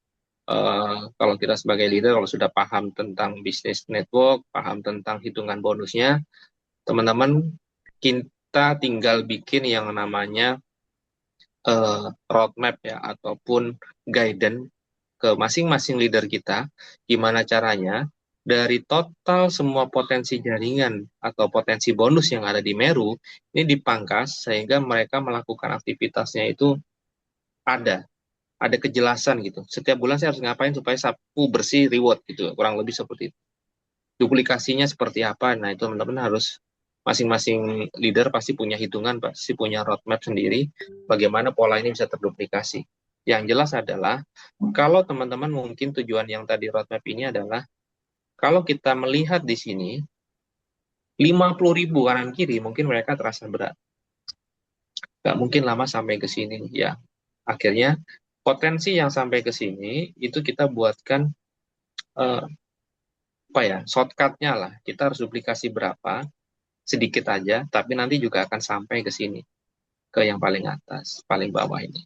Kalau kita sebagai leader, kalau sudah paham tentang bisnis network, paham tentang hitungan bonusnya, teman-teman, kita tinggal bikin yang namanya roadmap ya, ataupun guidance ke masing-masing leader kita, gimana caranya dari total semua potensi jaringan atau potensi bonus yang ada di Meru, ini dipangkas sehingga mereka melakukan aktivitasnya itu ada, ada kejelasan gitu. Setiap bulan saya harus ngapain supaya sapu bersih reward gitu, kurang lebih seperti itu. Duplikasinya seperti apa? Nah, itu teman-teman harus masing-masing leader pasti punya hitungan, pasti punya roadmap sendiri bagaimana pola ini bisa terduplikasi. Yang jelas adalah kalau teman-teman mungkin tujuan yang tadi roadmap ini adalah kalau kita melihat di sini 50.000 kanan kiri mungkin mereka terasa berat. Nggak mungkin lama sampai ke sini ya. Akhirnya potensi yang sampai ke sini itu kita buatkan eh, apa ya, shortcutnya lah. Kita harus duplikasi berapa, sedikit aja, tapi nanti juga akan sampai ke sini, ke yang paling atas, paling bawah ini.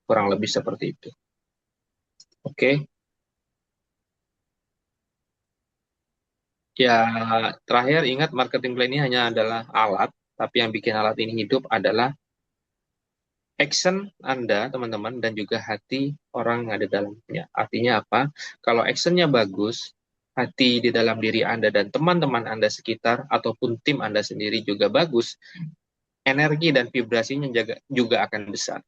Kurang lebih seperti itu. Oke, ya terakhir ingat marketing plan ini hanya adalah alat, tapi yang bikin alat ini hidup adalah action Anda, teman-teman, dan juga hati orang yang ada dalamnya. Artinya apa? Kalau actionnya bagus, hati di dalam diri Anda dan teman-teman Anda sekitar, ataupun tim Anda sendiri juga bagus, energi dan vibrasinya juga akan besar.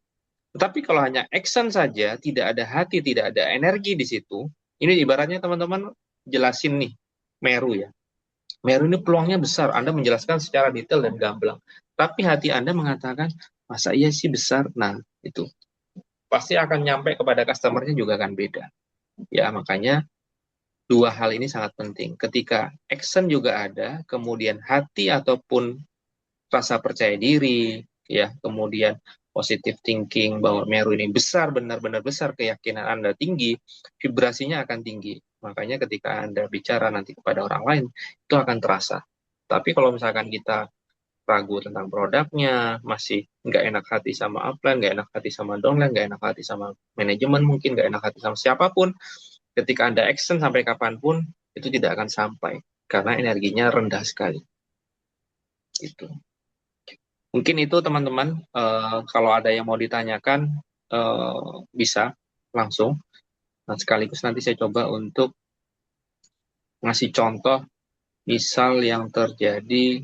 Tetapi kalau hanya action saja, tidak ada hati, tidak ada energi di situ, ini ibaratnya teman-teman jelasin nih, Meru ya. Meru ini peluangnya besar, Anda menjelaskan secara detail dan gamblang. Tapi hati Anda mengatakan, masa iya sih besar? Nah, itu. Pasti akan nyampe kepada customer-nya juga akan beda. Ya, makanya dua hal ini sangat penting. Ketika action juga ada, kemudian hati ataupun rasa percaya diri, ya, kemudian positive thinking bahwa Meru ini besar, benar-benar besar, keyakinan Anda tinggi, vibrasinya akan tinggi. Makanya ketika Anda bicara nanti kepada orang lain, itu akan terasa. Tapi kalau misalkan kita ragu tentang produknya, masih nggak enak hati sama upline, nggak enak hati sama downline, nggak enak hati sama manajemen mungkin, nggak enak hati sama siapapun, ketika Anda action sampai kapanpun, itu tidak akan sampai. Karena energinya rendah sekali. Gitu. Mungkin itu teman-teman, kalau ada yang mau ditanyakan, bisa langsung. Nah, sekaligus nanti saya coba untuk ngasih contoh, misal yang terjadi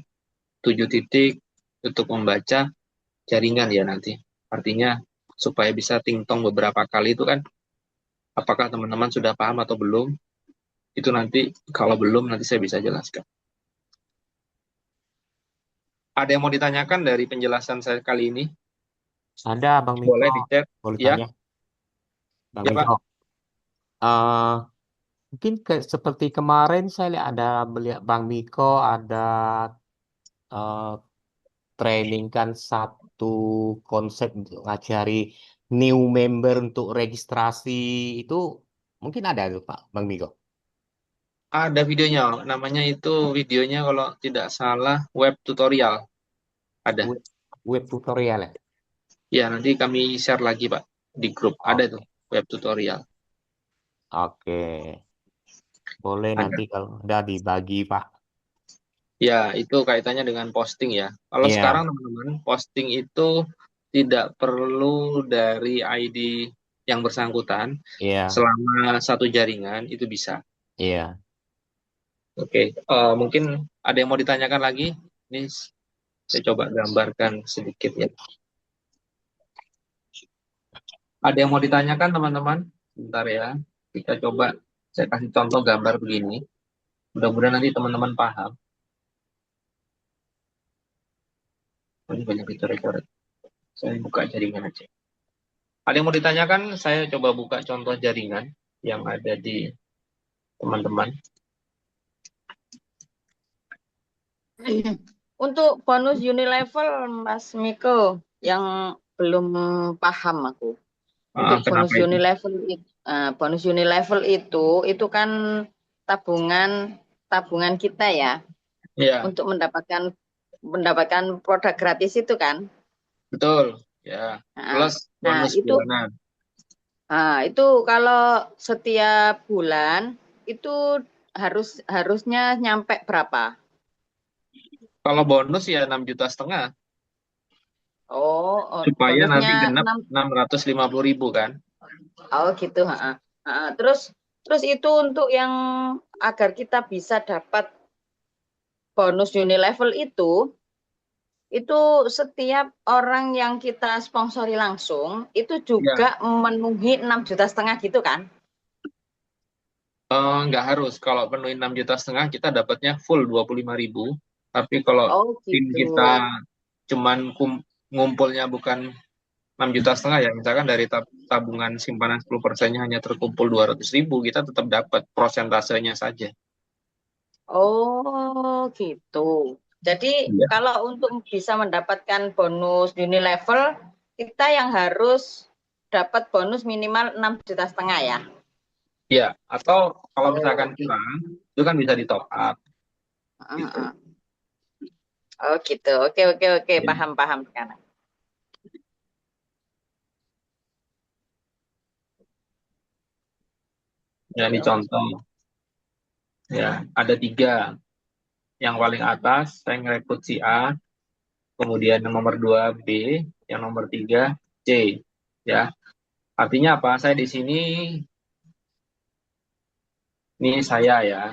7 titik untuk membaca jaringan ya nanti. Artinya supaya bisa tingtong beberapa kali itu kan, apakah teman-teman sudah paham atau belum? Itu nanti, kalau belum nanti saya bisa jelaskan. Ada yang mau ditanyakan dari penjelasan saya kali ini? Ada Bang Miko, Boleh di chat. boleh Ya, tanya Bang ya Pak. Miko. eh Mungkin seperti kemarin saya lihat ada melihat Bang Miko ada eh, training kan satu konsep untuk ngajari new member untuk registrasi itu mungkin ada tuh Pak Bang Miko. Ada videonya, namanya itu videonya kalau tidak salah web tutorial. Ada. Web, web tutorial ya. Ya, nanti kami share lagi Pak di grup. Ada tuh Oke, web tutorial. oke, boleh Ada. nanti kalau udah dibagi Pak. Ya, itu kaitannya dengan posting ya. Kalau sekarang Iya, teman-teman, posting itu tidak perlu dari ID yang bersangkutan iya, selama satu jaringan itu bisa. iya. Oke, mungkin ada yang mau ditanyakan lagi? Ini saya coba gambarkan sedikit ya. Ada yang mau ditanyakan teman-teman? Bentar ya. Kita coba saya kasih contoh gambar begini. Mudah-mudahan nanti teman-teman paham. Oh, ini banyak dicoret-coret. Saya buka jaringan aja. Ada yang mau ditanyakan? Saya coba buka contoh jaringan yang ada di teman-teman. Untuk bonus Unilevel, Mas Miko, yang belum paham aku. Untuk Kenapa itu? bonus Unilevel itu kan tabungan tabungan kita ya Iya, untuk mendapatkan produk gratis itu kan. betul. Ya, Nah, plus nah, bonus itu bulanan. itu kalau setiap bulan itu harusnya nyampe berapa? Kalau bonus ya 6,5 juta Oh, supaya bonusnya nanti genap 6. 650.000 kan. Oh gitu, ha. Ha. Terus terus itu untuk yang agar kita bisa dapat bonus Unilevel itu setiap orang yang kita sponsori langsung itu juga Ya, memenuhi 6,5 juta gitu kan? nggak harus. Kalau penuhin 6,5 juta kita dapatnya full 25.000. Tapi kalau Oh tim gitu. kita cuman ngumpulnya bukan 6,5 juta ya, misalkan dari tabungan simpanan 10%-nya hanya terkumpul 200.000, kita tetap dapat prosentasenya saja. Oh gitu. Jadi Iya. kalau untuk bisa mendapatkan bonus Unilevel kita yang harus dapat bonus minimal 6,5 juta ya. Iya, atau kalau misalkan Oh gitu. kurang, itu kan bisa di top up gitu. Heeh. Oh gitu. Oke oke oke, Ya, paham paham sekarang. ya, ini contoh. Ya, ada tiga. Yang paling atas, saya ngerekrut si A, kemudian yang nomor 2 B, yang nomor 3 C. Ya, artinya apa? Saya di sini, ini saya ya,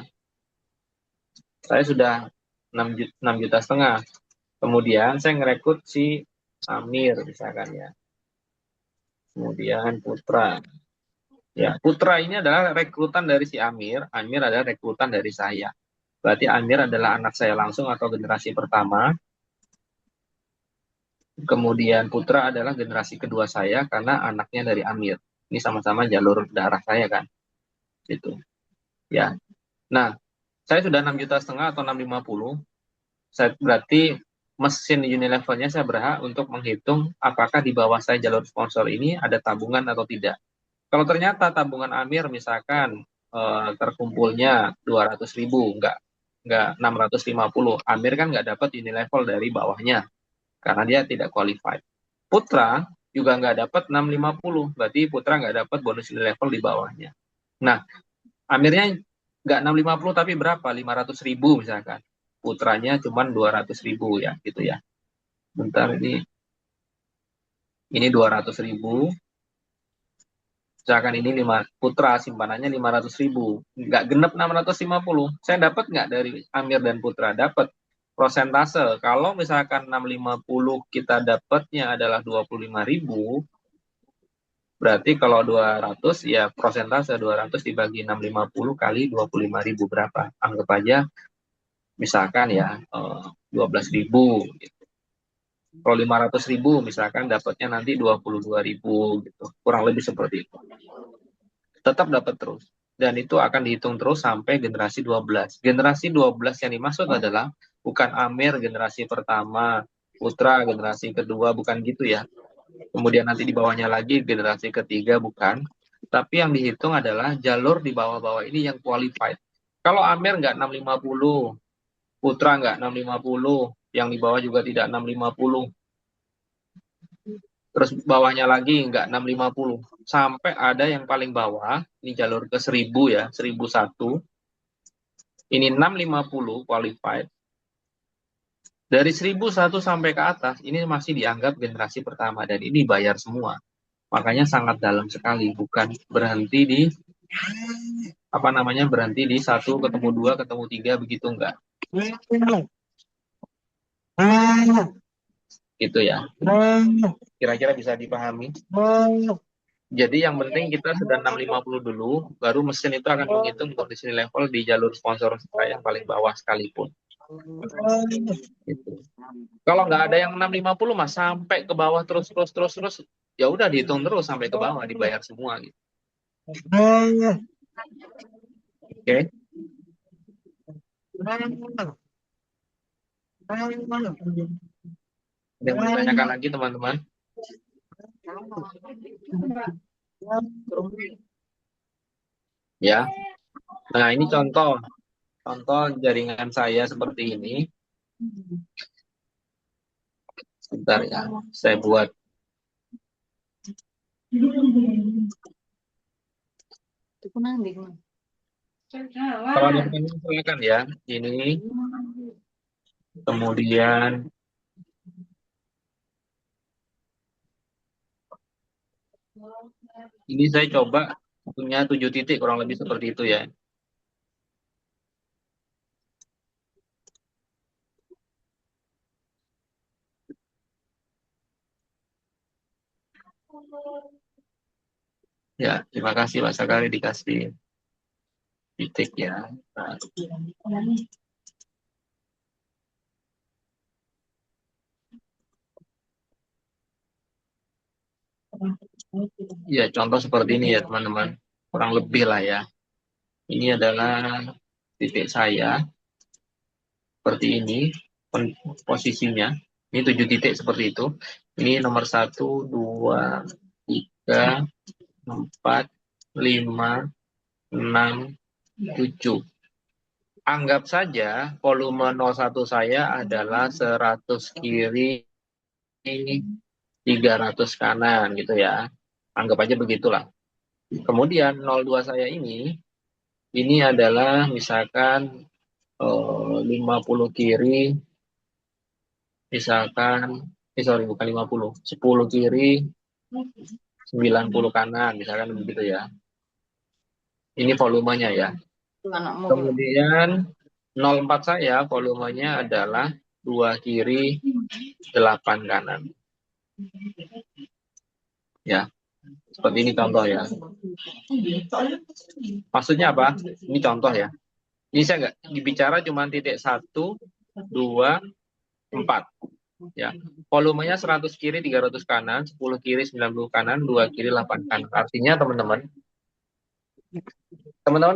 saya sudah 6,5 juta. Kemudian saya ngerekrut si Amir misalkan ya. Kemudian Putra. Ya, Putra ini adalah rekrutan dari si Amir. Amir adalah rekrutan dari saya. Berarti Amir adalah anak saya langsung atau generasi pertama. Kemudian Putra adalah generasi kedua saya karena anaknya dari Amir. Ini sama-sama jalur darah saya kan. Gitu. Ya. Nah, saya sudah 6,5 juta atau 650. Saya berarti mesin Unilevelnya saya berhak untuk menghitung apakah di bawah saya jalur sponsor ini ada tabungan atau tidak. Kalau ternyata tabungan Amir misalkan terkumpulnya 200.000, nggak 650, Amir kan nggak dapat Unilevel dari bawahnya karena dia tidak qualified. Putra juga nggak dapat 650, berarti Putra nggak dapat bonus Unilevel di bawahnya. Nah, Amirnya nggak 650 tapi berapa? 500.000 misalkan. Putranya cuma 200.000 ya, gitu ya. Bentar ini 200.000. Misalkan ini 5 Putra simpanannya 500.000, nggak genep 650. Saya dapat nggak dari Amir dan Putra? Dapat prosentase. Kalau misalkan 650 kita dapatnya adalah 25.000, berarti kalau 200 ya prosentase 200 dibagi 650 kali 25.000 berapa? Anggap aja misalkan ya 12.000. Kalau 500.000 misalkan dapatnya nanti 22.000 gitu. Kurang lebih seperti itu. Tetap dapat terus. Dan itu akan dihitung terus sampai generasi 12. Generasi 12 yang dimaksud adalah bukan Amir generasi pertama, Putra generasi kedua, bukan gitu ya. Kemudian nanti di bawahnya lagi generasi ketiga, bukan. Tapi yang dihitung adalah jalur di bawah-bawah ini yang qualified. Kalau Amir nggak 650, Putra nggak 650, yang di bawah juga tidak 650, terus bawahnya lagi nggak 650, sampai ada yang paling bawah, ini jalur ke 1000 ya, 1001, ini 650 qualified. Dari 1001 sampai ke atas, ini masih dianggap generasi pertama, dan ini bayar semua. Makanya sangat dalam sekali, bukan berhenti di, apa namanya, berhenti di satu, ketemu dua, ketemu tiga, begitu enggak. Gitu ya. Kira-kira bisa dipahami. Jadi yang penting kita sudah 650 dulu, baru mesin itu akan menghitung kondisi level di jalur sponsor saya yang paling bawah sekalipun. Gitu. Kalau nggak ada yang 650 mas, sampai ke bawah terus terus terus terus, ya udah dihitung terus sampai ke bawah dibayar semua gitu. Oke. Ada yang mau ditanyakan lagi teman-teman? Ya. Nah, ini contoh jaringan saya seperti ini. Sebentar ya, saya buat. Kalau ada pertanyaan silakan ya. Ini kemudian ini saya coba punya 7 titik kurang lebih seperti itu ya. Ya, terima kasih Pak Sakari dikasih titik ya. Nah, ya, contoh seperti ini ya teman-teman. Kurang lebih lah ya. Ini adalah titik saya seperti ini posisinya. Ini 7 titik seperti itu. Ini nomor 1, 2, 3, 4, 5, 6, 7. Anggap saja volume 01 saya adalah 100 kiri, 300 kanan gitu ya. Anggap aja begitulah. Kemudian 02 saya ini adalah misalkan 50 kiri, misalkan, sorry bukan 50, 10 kiri, 90 kanan, misalkan begitu ya. Ini volumenya ya. Kemudian 04 saya volumenya adalah 2 kiri, 8 kanan. Ya, seperti ini contoh ya. Maksudnya apa? Ini contoh ya. Ini saya nggak dibicara cuma titik 1, 2, 4. Ya. Volumenya 100 kiri, 300 kanan, 10 kiri, 90 kanan, 2 kiri, 8 kanan. Artinya teman-teman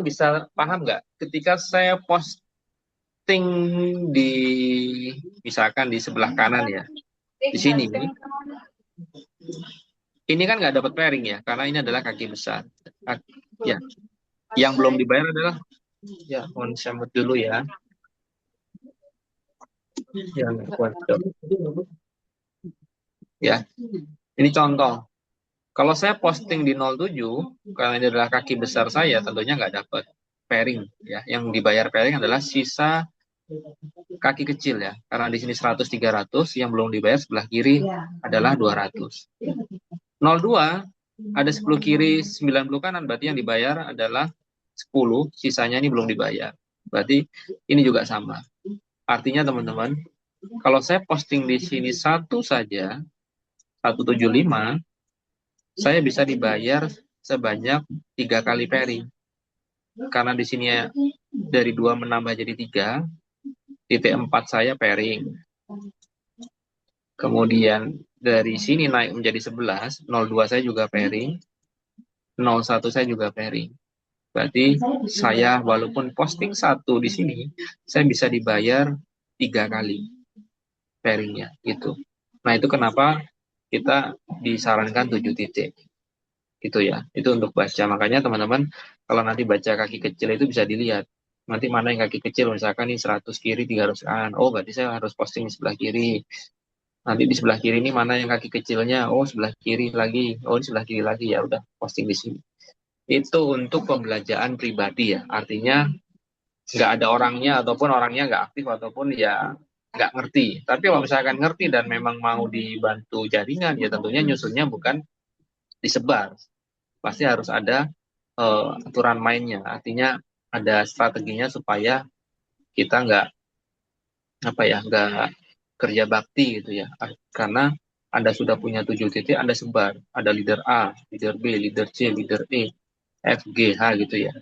bisa paham nggak? Ketika saya posting di, misalkan di sebelah kanan ya, di sini, ini kan nggak dapat pairing ya, karena ini adalah kaki besar. Ya, yang belum dibayar adalah, ya, mohon saya dulu ya. Ya, ini contoh. Kalau saya posting di 07, karena ini adalah kaki besar saya, tentunya nggak dapat pairing. Ya, yang dibayar pairing adalah sisa kaki kecil ya. Karena di sini 100, 300, yang belum dibayar sebelah kiri adalah 200. 02, ada 10 kiri, 90 kanan, berarti yang dibayar adalah 10, sisanya ini belum dibayar. Berarti ini juga sama. Artinya teman-teman, kalau saya posting di sini satu saja, 175, saya bisa dibayar sebanyak 3 kali pairing. Karena di sini dari 2 menambah jadi 3, titik 4 saya pairing. Kemudian dari sini naik menjadi 11, 02 saya juga pairing, 01 saya juga pairing. Berarti saya walaupun posting satu di sini, saya bisa dibayar 3 kali pairingnya gitu. Nah, itu kenapa kita disarankan 7 titik. Gitu ya. Itu untuk baca. Makanya teman-teman kalau nanti baca kaki kecil itu bisa dilihat. Nanti mana yang kaki kecil, misalkan ini 100 kiri, 300 kanan. Oh, berarti saya harus posting di sebelah kiri. Nanti di sebelah kiri ini mana yang kaki kecilnya? Oh, sebelah kiri lagi. Oh, di sebelah kiri lagi. Ya udah, posting di sini. Itu untuk pembelajaran pribadi ya. Artinya nggak ada orangnya ataupun orangnya nggak aktif ataupun ya nggak ngerti. Tapi kalau misalkan ngerti dan memang mau dibantu jaringan, ya tentunya nyusunnya bukan disebar. Pasti harus ada aturan mainnya. Artinya ada strateginya supaya kita nggak kerja bakti gitu ya. Karena Anda sudah punya 7 titik, Anda sebar. Ada leader A, leader B, leader C, leader E, F, G, H gitu ya.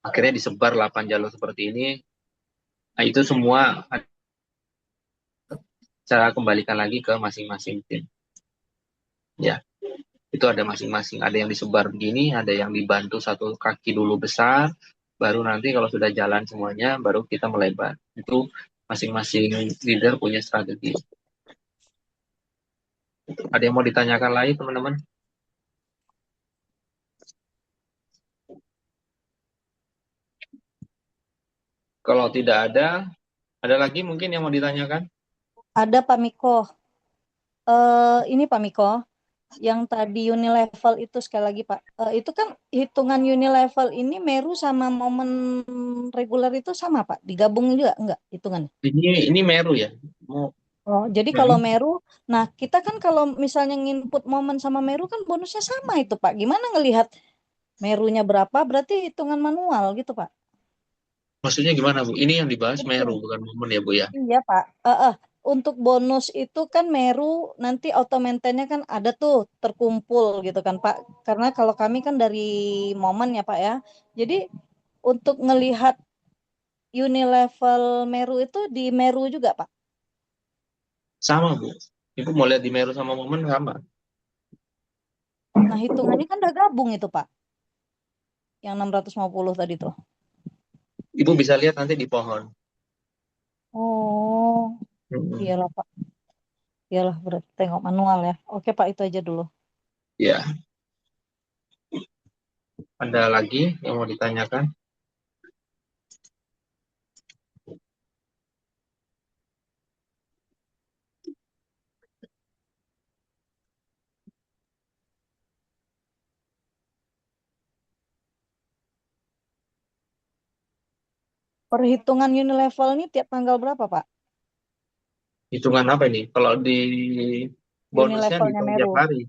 Akhirnya disebar 8 jalur seperti ini. Nah, itu semua cara kembalikan lagi ke masing-masing tim. Ya, itu ada masing-masing. Ada yang disebar begini, ada yang dibantu satu kaki dulu besar, baru nanti kalau sudah jalan semuanya, baru kita melebar. Itu masing-masing leader punya strategi. Ada yang mau ditanyakan lagi, teman-teman? Kalau tidak ada lagi mungkin yang mau ditanyakan? Ada Pak Miko. Ini Pak Miko, yang tadi unilevel itu sekali lagi Pak. Itu kan hitungan unilevel ini Meru sama momen reguler itu sama Pak? Digabung juga enggak hitungan? Ini Meru ya. Mau Oh, jadi kalau Meru, nah kita kan kalau misalnya nginput momen sama Meru kan bonusnya sama itu Pak. Gimana ngelihat Merunya berapa? Berarti hitungan manual gitu Pak. maksudnya gimana, Bu? Ini yang dibahas Meru bukan momen ya, Bu ya? Iya Pak. Untuk bonus itu kan Meru nanti auto maintainnya kan ada tuh terkumpul gitu kan Pak. Karena kalau kami kan dari momen ya Pak ya. Jadi untuk ngelihat unilevel Meru itu di Meru juga Pak. Sama, Bu. Ibu mau lihat di Meru sama momen sama. Nah hitungannya kan udah gabung itu Pak. Yang 650 tadi tuh. Ibu bisa lihat nanti di pohon. Oh, Hmm. iyalah Pak. Iyalah berarti tengok manual ya. Oke Pak, itu aja dulu. Ya, ada lagi yang mau ditanyakan? Perhitungan unilevel ini tiap tanggal berapa Pak? Hitungan apa ini? Kalau di bonusnya Unilevelnya dihitung tiap Meru. hari.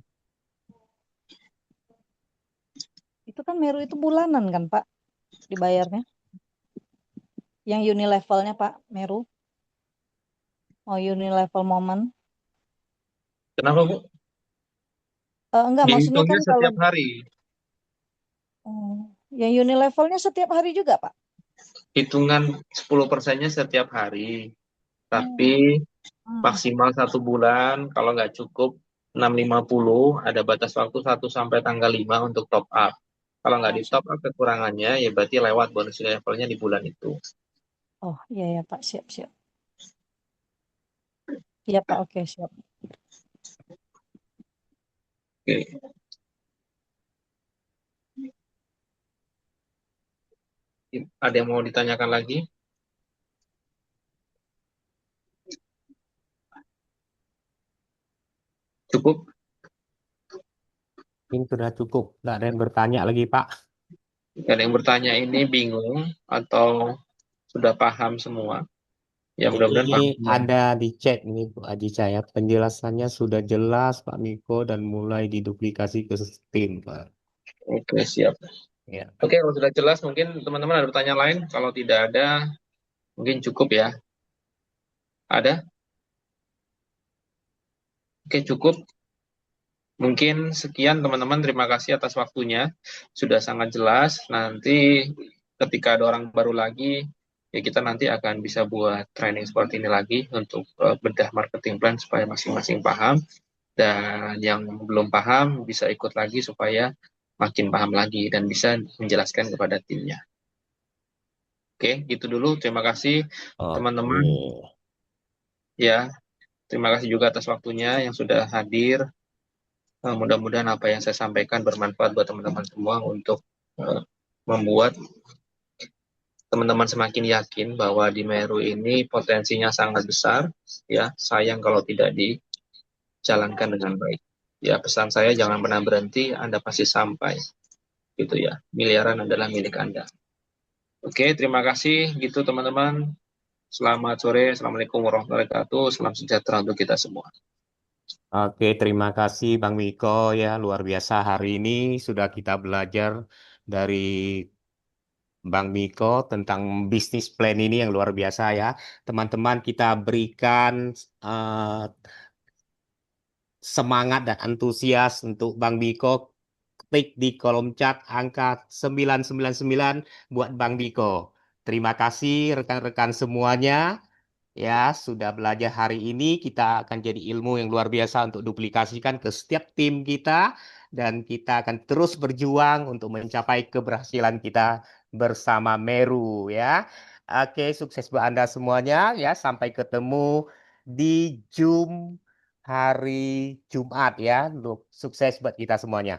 Itu kan Meru itu bulanan kan Pak dibayarnya? Yang unilevelnya Pak Meru. Oh unilevel momen. Kenapa, Bu? Enggak, maksudnya Dihitungnya kan kalau setiap hari. yang unilevelnya setiap hari juga Pak. Hitungan 10%-nya setiap hari. Tapi Hmm. maksimal 1 bulan. Kalau nggak cukup 650, ada batas waktu 1 sampai tanggal 5 untuk top up. Kalau nggak Oh, di top up kekurangannya, ya berarti lewat bonus levelnya di bulan itu. oh iya ya Pak, siap siap. Iya Pak, oke siap. Oke. Ada yang mau ditanyakan lagi? Cukup? Ini sudah cukup. Nggak ada yang bertanya lagi, Pak. Ada yang bertanya ini bingung atau sudah paham semua? Ya mudah-mudahan Ini paham semua. ada di chat ini Bu Ajica ya. Penjelasannya sudah jelas Pak Miko dan mulai diduplikasi ke sistem, Pak. Oke, siap. Ya. Oke, kalau sudah jelas mungkin teman-teman ada pertanyaan lain. Kalau tidak ada, mungkin cukup ya. Ada? Oke, cukup. Mungkin sekian teman-teman. Terima kasih atas waktunya. Sudah sangat jelas. Nanti ketika ada orang baru lagi, ya kita nanti akan bisa buat training seperti ini lagi untuk bedah marketing plan supaya masing-masing paham. Dan yang belum paham bisa ikut lagi supaya makin paham lagi dan bisa menjelaskan kepada timnya. Oke, gitu dulu. Terima kasih Oke. teman-teman. Ya, terima kasih juga atas waktunya yang sudah hadir. Mudah-mudahan apa yang saya sampaikan bermanfaat buat teman-teman semua untuk membuat teman-teman semakin yakin bahwa di Meru ini potensinya sangat besar. Ya, sayang kalau tidak dijalankan dengan baik. Ya, pesan saya jangan pernah berhenti, Anda pasti sampai. Gitu ya, miliaran adalah milik Anda. Oke, terima kasih. Gitu teman-teman. Selamat sore, Assalamualaikum warahmatullahi wabarakatuh. Salam sejahtera untuk kita semua. Oke, terima kasih Bang Miko ya. Luar biasa hari ini sudah kita belajar dari Bang Miko tentang bisnis plan ini yang luar biasa ya. Teman-teman kita berikan eh, semangat dan antusias untuk Bang Biko. Klik di kolom chat angka 999 buat Bang Biko. Terima kasih rekan-rekan semuanya. Ya, sudah belajar hari ini. Kita akan jadi ilmu yang luar biasa untuk duplikasikan ke setiap tim kita. Dan kita akan terus berjuang untuk mencapai keberhasilan kita bersama Meru ya. Oke, sukses buat Anda semuanya ya. Sampai ketemu di Zoom hari Jumat ya. Sukses buat kita semuanya.